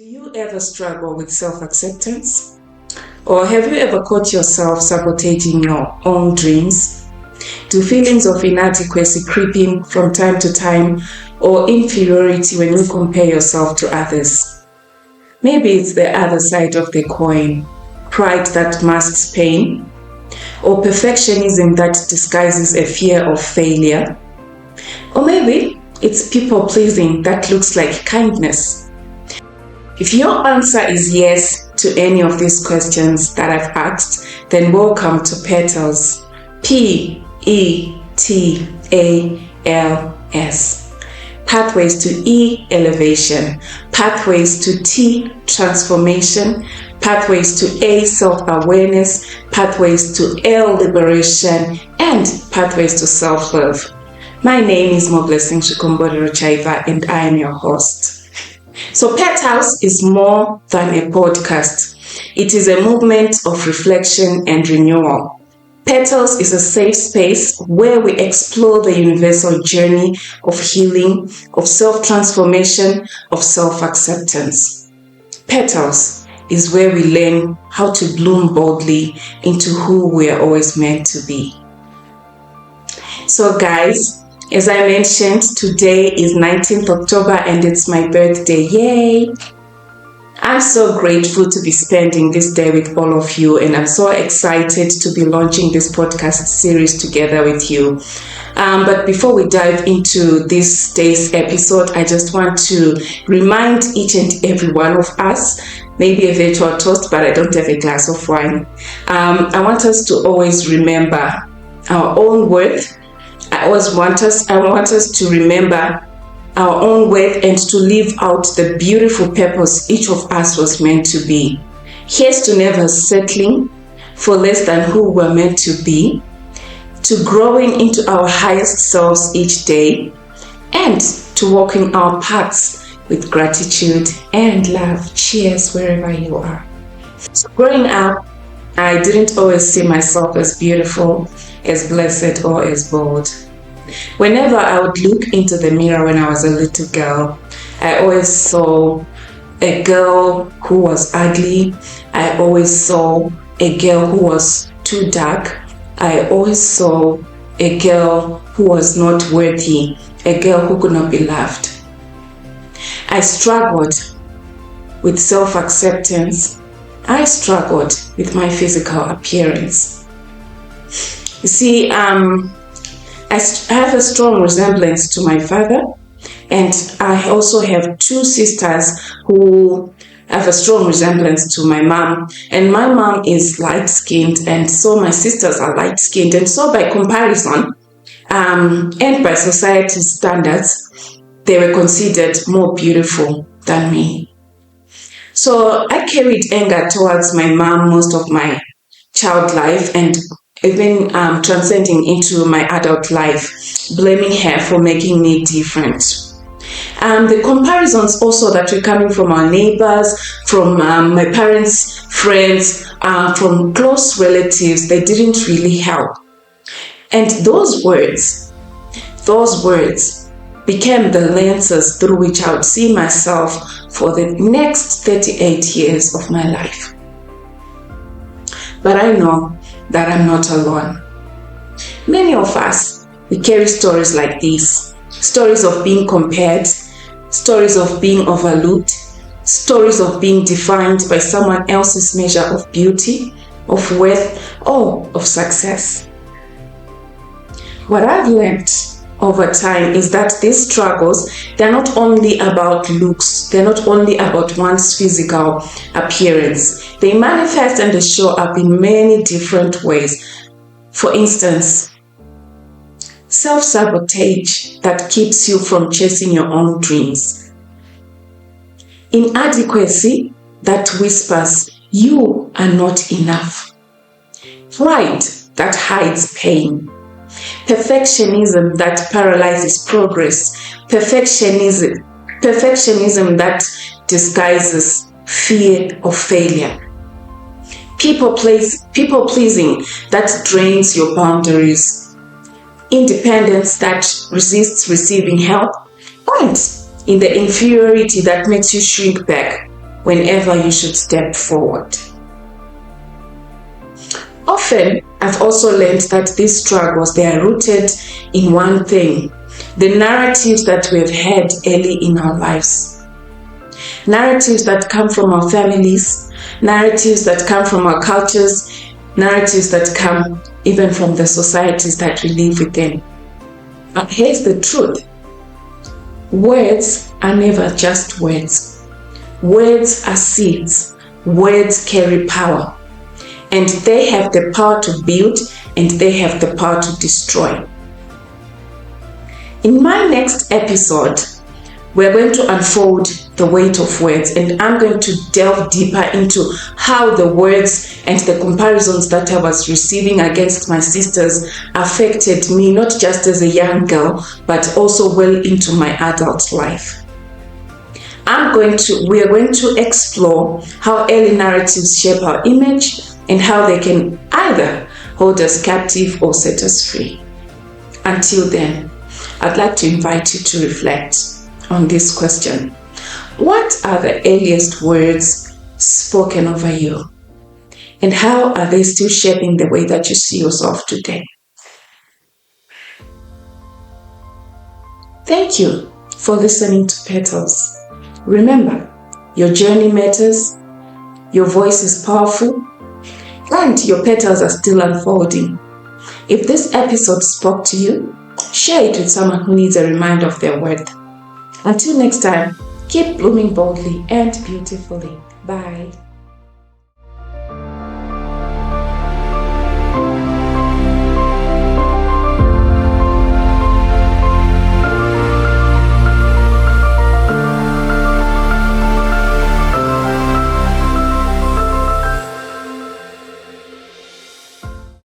Do you ever struggle with self-acceptance? Or have you ever caught yourself sabotaging your own dreams? Do feelings of inadequacy creep in from time to time, or inferiority when you compare yourself to others? Maybe it's the other side of the coin, pride that masks pain, or perfectionism that disguises a fear of failure. Or maybe it's people-pleasing that looks like kindness. If your answer is yes to any of these questions that I've asked, then welcome to Petals. P-E-T-A-L-S. Pathways to E, elevation. Pathways to T, transformation. Pathways to A, self-awareness. Pathways to L, liberation. And pathways to self-love. My name is Moblessing Chaiva and I am your host. So Petals is more than a podcast. It is a movement of reflection and renewal. Petals is a safe space where we explore the universal journey of healing, of self-transformation, of self-acceptance. Petals is where we learn how to bloom boldly into who we are always meant to be. So guys, as I mentioned, today is 19th October and it's my birthday. Yay! I'm so grateful to be spending this day with all of you, and I'm so excited to be launching this podcast series together with you. But before we dive into this day's episode, I just want to remind each and every one of us, maybe a virtual toast, but I don't have a glass of wine. I want us to always remember our own worth. I want us to remember our own worth and to live out the beautiful purpose each of us was meant to be. Here's to never settling for less than who we're meant to be, to growing into our highest selves each day, and to walking our paths with gratitude and love. Cheers wherever you are. So growing up, I didn't always see myself as beautiful, as blessed, or as bold. Whenever I would look into the mirror when I was a little girl, I always saw a girl who was ugly. I always saw a girl who was too dark. I always saw a girl who was not worthy, a girl who could not be loved. I struggled with self-acceptance. I struggled with my physical appearance. You see, I have a strong resemblance to my father, and I also have two sisters who have a strong resemblance to my mom. And my mom is light-skinned, and so my sisters are light-skinned. And so by comparison, and by society's standards, they were considered more beautiful than me. So I carried anger towards my mom most of my child life, and even transcending into my adult life, blaming her for making me different. The comparisons also that were coming from our neighbors, from my parents' friends, from close relatives, they didn't really help. And those words became the lenses through which I would see myself for the next 38 years of my life. But I know that I'm not alone. Many of us, we carry stories like these. Stories of being compared, stories of being overlooked, stories of being defined by someone else's measure of beauty, of worth, or of success. What I've learned over time is that these struggles, they're not only about looks, they're not only about one's physical appearance. They manifest and they show up in many different ways. For instance, self-sabotage that keeps you from chasing your own dreams. Inadequacy that whispers, you are not enough. Pride that hides pain. Perfectionism that paralyzes progress. Perfectionism that disguises fear of failure. People pleasing that drains your boundaries. Independence that resists receiving help. And in the inferiority that makes you shrink back whenever you should step forward. Often, I've also learned that these struggles, they are rooted in one thing: the narratives that we've had early in our lives. Narratives that come from our families, narratives that come from our cultures, narratives that come even from the societies that we live within. But here's the truth: words are never just words. Words are seeds. Words carry power. And they have the power to build, and they have the power to destroy. In my next episode, we're going to unfold the weight of words, and I'm going to delve deeper into how the words and the comparisons that I was receiving against my sisters affected me, not just as a young girl, but also well into my adult life. We are going to explore how early narratives shape our image and how they can either hold us captive or set us free. Until then, I'd like to invite you to reflect on this question: what are the earliest words spoken over you? And how are they still shaping the way that you see yourself today? Thank you for listening to Petals. Remember, your journey matters, your voice is powerful, and your petals are still unfolding. If this episode spoke to you, share it with someone who needs a reminder of their worth. Until next time, keep blooming boldly and beautifully. Bye.